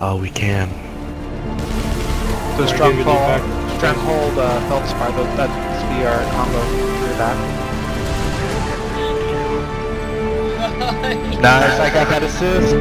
Oh, we can. So stronghold helps by that needs to be our combo for that. Nice, I got that assist.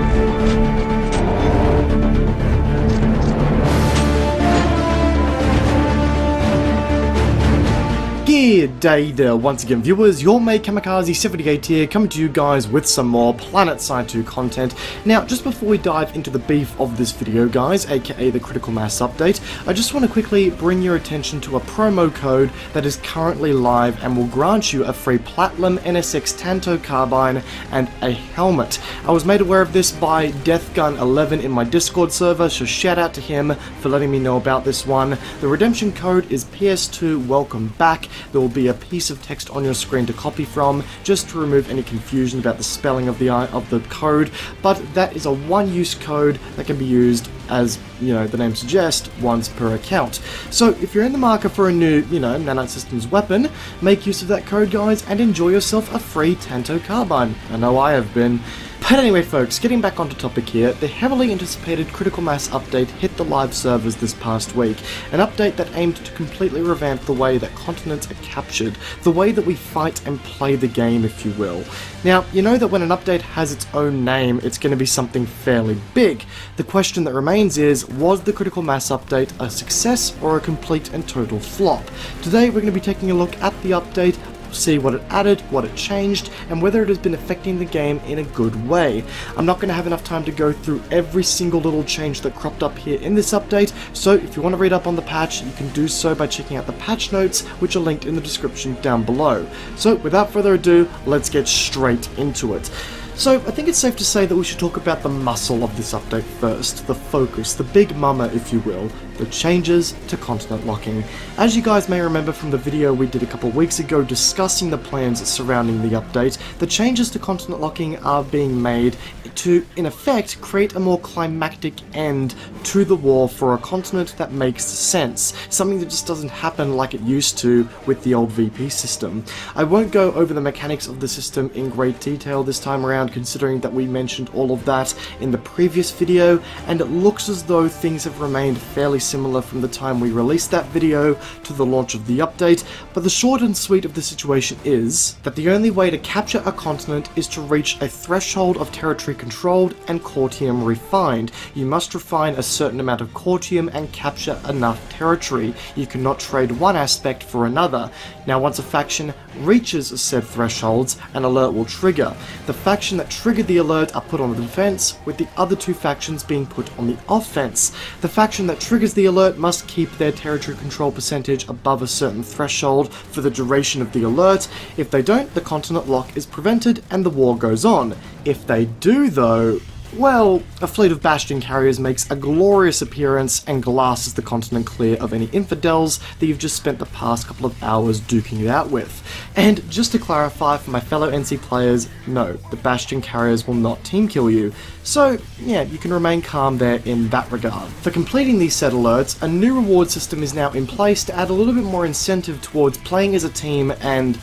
Good day there once again, viewers. Your mate Kamikaze78 here, coming to you guys with some more PlanetSide 2 content. Now, just before we dive into the beef of this video, guys, aka the Critical Mass update, I just want to quickly bring your attention to a promo code that is currently live and will grant you a free Platinum NSX Tanto Carbine and a helmet. I was made aware of this by DeathGun11 in my Discord server, so shout out to him for letting me know about this one. The redemption code is PS2 Welcome Back. There will be a piece of text on your screen to copy from, just to remove any confusion about the spelling of the code, but that is a one-use code that can be used, as you know the name suggests, once per account. So if you're in the market for a new, Nanite Systems weapon, make use of that code, guys, and enjoy yourself a free Tanto Carbine. I know I have been. But anyway, folks, getting back onto topic here, the heavily anticipated Critical Mass update hit the live servers this past week, an update that aimed to completely revamp the way that continents are captured, the way that we fight and play the game, if you will. Now, you know that when an update has its own name, it's going to be something fairly big. The question that remains is, was the Critical Mass update a success or a complete and total flop? Today we're going to be taking a look at the update, see what it added, what it changed, and whether it has been affecting the game in a good way. I'm not going to have enough time to go through every single little change that cropped up here in this update, so if you want to read up on the patch, you can do so by checking out the patch notes, which are linked in the description down below. So without further ado, let's get straight into it. So I think it's safe to say that we should talk about the muscle of this update first, the focus, the big mama, if you will, the changes to continent locking. As you guys may remember from the video we did a couple weeks ago discussing the plans surrounding the update, the changes to continent locking are being made to, in effect, create a more climactic end to the war for a continent that makes sense, something that just doesn't happen like it used to with the old VP system. I won't go over the mechanics of the system in great detail this time around, considering that we mentioned all of that in the previous video, and it looks as though things have remained fairly similar from the time we released that video to the launch of the update, but the short and sweet of the situation is that the only way to capture a continent is to reach a threshold of territory controlled and Courtium refined. You must refine a certain amount of Courtium and capture enough territory. You cannot trade one aspect for another. Now, once a faction reaches said thresholds, an alert will trigger. The faction that triggered the alert are put on the defense, with the other two factions being put on the offense. The faction that triggers the alert must keep their territory control percentage above a certain threshold for the duration of the alert. If they don't, the continent lock is prevented and the war goes on. If they do, though, well, a fleet of Bastion carriers makes a glorious appearance and glasses the continent clear of any infidels that you've just spent the past couple of hours duking it out with. And just to clarify for my fellow NC players, no, the Bastion carriers will not team kill you. So, yeah, you can remain calm there in that regard. For completing these set alerts, a new reward system is now in place to add a little bit more incentive towards playing as a team and,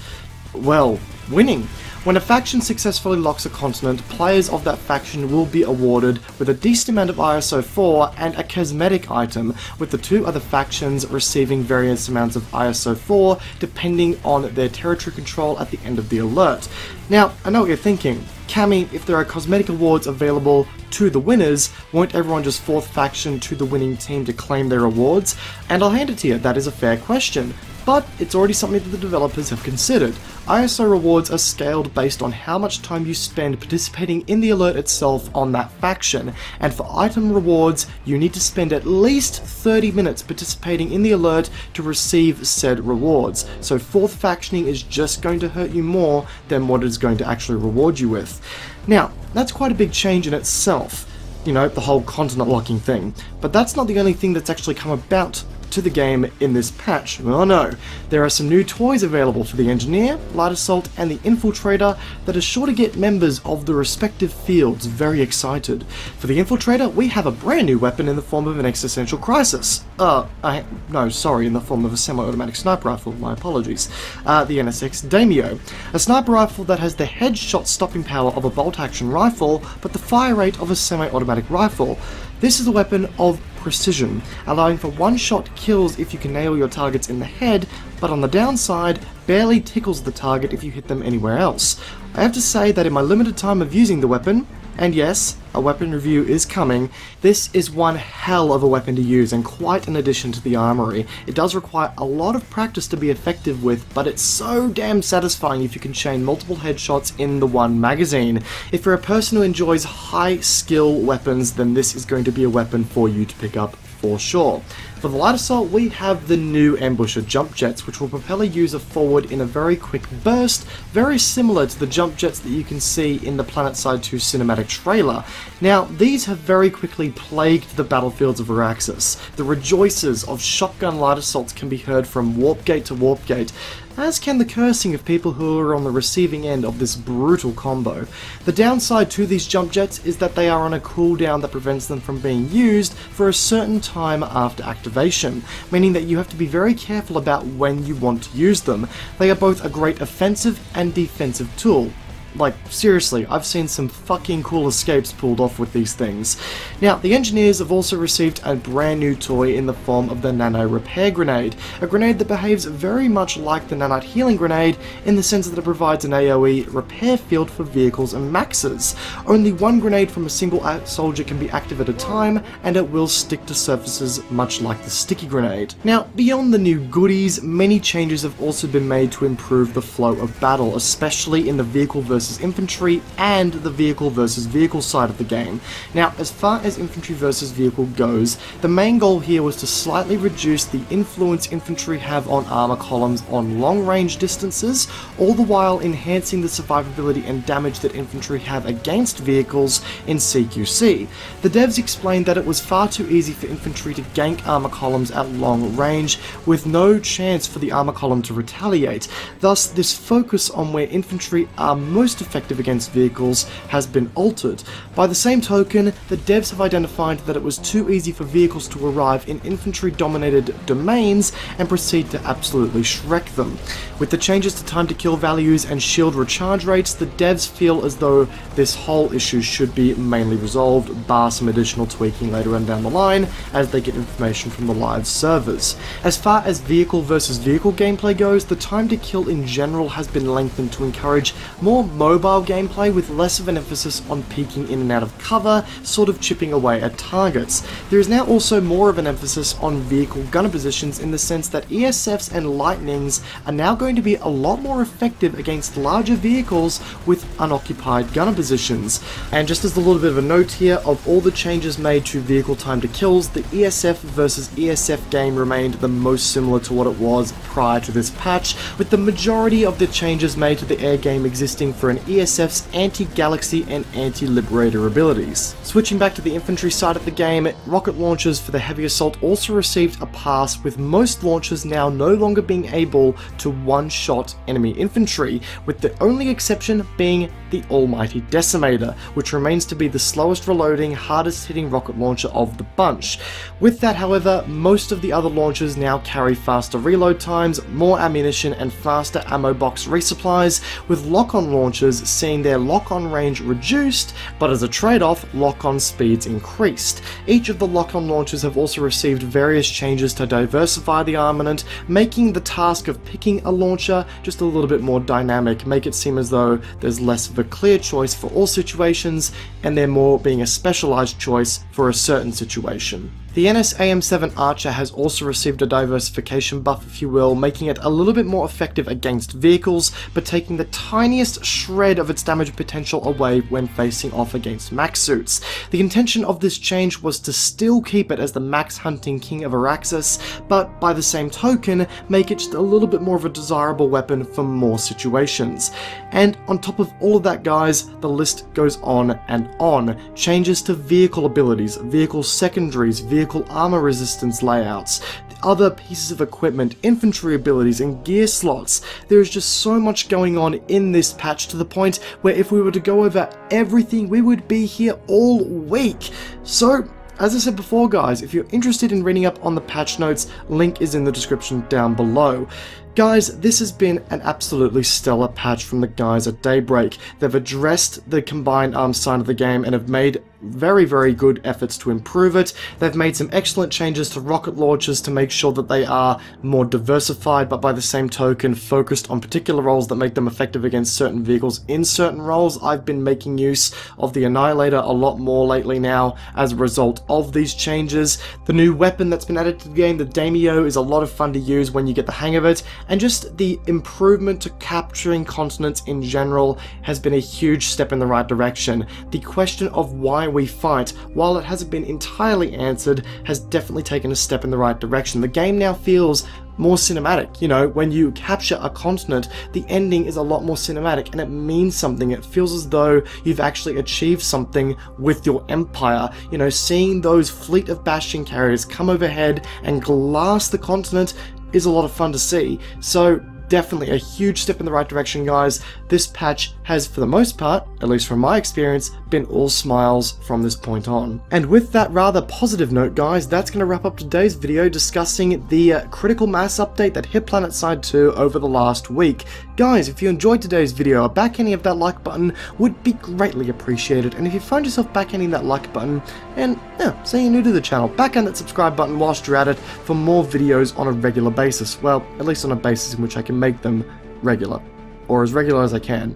well, winning. When a faction successfully locks a continent, players of that faction will be awarded with a decent amount of ISO 4 and a cosmetic item, with the two other factions receiving various amounts of ISO 4 depending on their territory control at the end of the alert. Now, I know what you're thinking. Cammy, if there are cosmetic awards available to the winners, won't everyone just fourth faction to the winning team to claim their awards? And I'll hand it to you, that is a fair question. But it's already something that the developers have considered. ISO rewards are scaled based on how much time you spend participating in the alert itself on that faction, and for item rewards, you need to spend at least 30 minutes participating in the alert to receive said rewards. So fourth factioning is just going to hurt you more than what it is going to actually reward you with. Now, that's quite a big change in itself, the whole continent locking thing, but that's not the only thing that's actually come about to the game in this patch. Oh no, there are some new toys available for the Engineer, Light Assault and the Infiltrator that are sure to get members of the respective fields very excited. For the Infiltrator, we have a brand new weapon in the form of an existential crisis. In the form of a semi-automatic sniper rifle, my apologies. The NSX Daimyo, a sniper rifle that has the headshot stopping power of a bolt-action rifle, but the fire rate of a semi-automatic rifle. This is a weapon of precision, allowing for one-shot kills if you can nail your targets in the head, but on the downside, barely tickles the target if you hit them anywhere else. I have to say that in my limited time of using the weapon, and yes, a weapon review is coming, this is one hell of a weapon to use and quite an addition to the armory. It does require a lot of practice to be effective with, but it's so damn satisfying if you can chain multiple headshots in the one magazine. If you're a person who enjoys high skill weapons, then this is going to be a weapon for you to pick up for sure. For the light assault, we have the new Ambusher jump jets, which will propel a user forward in a very quick burst, very similar to the jump jets that you can see in the PlanetSide 2 cinematic trailer. Now, these have very quickly plagued the battlefields of Araxis. The rejoices of shotgun light assaults can be heard from warp gate to warp gate, as can the cursing of people who are on the receiving end of this brutal combo. The downside to these jump jets is that they are on a cooldown that prevents them from being used for a certain time after activation, meaning that you have to be very careful about when you want to use them. They are both a great offensive and defensive tool. Like, seriously, I've seen some fucking cool escapes pulled off with these things. Now, the engineers have also received a brand new toy in the form of the Nano Repair Grenade, a grenade that behaves very much like the Nanite Healing Grenade in the sense that it provides an AoE repair field for vehicles and maxes. Only one grenade from a single soldier can be active at a time, and it will stick to surfaces much like the sticky grenade. Now, beyond the new goodies, many changes have also been made to improve the flow of battle, especially in the vehicle versus infantry and the vehicle versus vehicle side of the game. Now, as far as infantry versus vehicle goes, the main goal here was to slightly reduce the influence infantry have on armor columns on long range distances, all the while enhancing the survivability and damage that infantry have against vehicles in CQC. The devs explained that it was far too easy for infantry to gank armor columns at long range, with no chance for the armor column to retaliate. Thus, this focus on where infantry are most effective against vehicles has been altered. By the same token, the devs have identified that it was too easy for vehicles to arrive in infantry-dominated domains and proceed to absolutely Shrek them. With the changes to time to kill values and shield recharge rates, the devs feel as though this whole issue should be mainly resolved, bar some additional tweaking later on down the line as they get information from the live servers. As far as vehicle versus vehicle gameplay goes, the time to kill in general has been lengthened to encourage more mobile gameplay with less of an emphasis on peeking in and out of cover, sort of chipping away at targets. There is now also more of an emphasis on vehicle gunner positions in the sense that ESFs and Lightnings are now going to be a lot more effective against larger vehicles with unoccupied gunner positions. And just as a little bit of a note here, of all the changes made to vehicle time to kills, the ESF versus ESF game remained the most similar to what it was prior to this patch, with the majority of the changes made to the air game existing for an ESF's anti-galaxy and anti-liberator abilities. Switching back to the infantry side of the game, rocket launchers for the heavy assault also received a pass, with most launchers now no longer being able to one-shot enemy infantry, with the only exception being the almighty Decimator, which remains to be the slowest reloading, hardest hitting rocket launcher of the bunch. With that, however, most of the other launchers now carry faster reload times, more ammunition and faster ammo box resupplies, with lock-on launchers seeing their lock-on range reduced, but as a trade-off, lock-on speeds increased. Each of the lock-on launchers have also received various changes to diversify the armament, making the task of picking a launcher just a little bit more dynamic, make it seem as though there's less of a clear choice for all situations, and there more being a specialized choice for a certain situation. The NS-AM-7 Archer has also received a diversification buff, if you will, making it a little bit more effective against vehicles, but taking the tiniest shred of its damage potential away when facing off against max suits. The intention of this change was to still keep it as the max hunting king of Araxis, but by the same token, make it just a little bit more of a desirable weapon for more situations. And on top of all of that, guys, the list goes on and on. Changes to vehicle abilities, vehicle secondaries, vehicle armor resistance layouts, other pieces of equipment, infantry abilities, and gear slots. There is just so much going on in this patch, to the point where if we were to go over everything, we would be here all week. So, as I said before, guys, if you're interested in reading up on the patch notes, link is in the description down below. Guys, this has been an absolutely stellar patch from the guys at Daybreak. They've addressed the combined arms side of the game and have made very, very good efforts to improve it. They've made some excellent changes to rocket launchers to make sure that they are more diversified, but by the same token focused on particular roles that make them effective against certain vehicles in certain roles. I've been making use of the Annihilator a lot more lately now as a result of these changes. The new weapon that's been added to the game, the Daimyo, is a lot of fun to use when you get the hang of it, and just the improvement to capturing continents in general has been a huge step in the right direction. The question of why we fight, while it hasn't been entirely answered, has definitely taken a step in the right direction. The game now feels more cinematic. You know, when you capture a continent, the ending is a lot more cinematic and it means something. It feels as though you've actually achieved something with your empire. You know, seeing those fleet of Bastion carriers come overhead and glass the continent is a lot of fun to see. So definitely a huge step in the right direction, guys. This patch has, for the most part, at least from my experience, been all smiles from this point on. And with that rather positive note, guys, that's going to wrap up today's video discussing the critical mass update that hit PlanetSide 2 over the last week. Guys, if you enjoyed today's video, a backhanding of that like button would be greatly appreciated. And if you find yourself backhanding that like button and, say you're new to the channel, backhand that subscribe button whilst you're at it for more videos on a regular basis. Well, at least on a basis in which I can make them regular, or as regular as I can.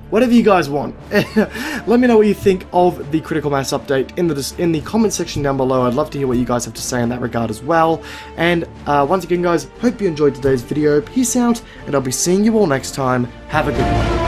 Whatever you guys want. Let me know what you think of the critical mass update in the comment section down below. I'd love to hear what you guys have to say in that regard as well. And once again, guys, hope you enjoyed today's video. Peace out, and I'll be seeing you all next time. Have a good one.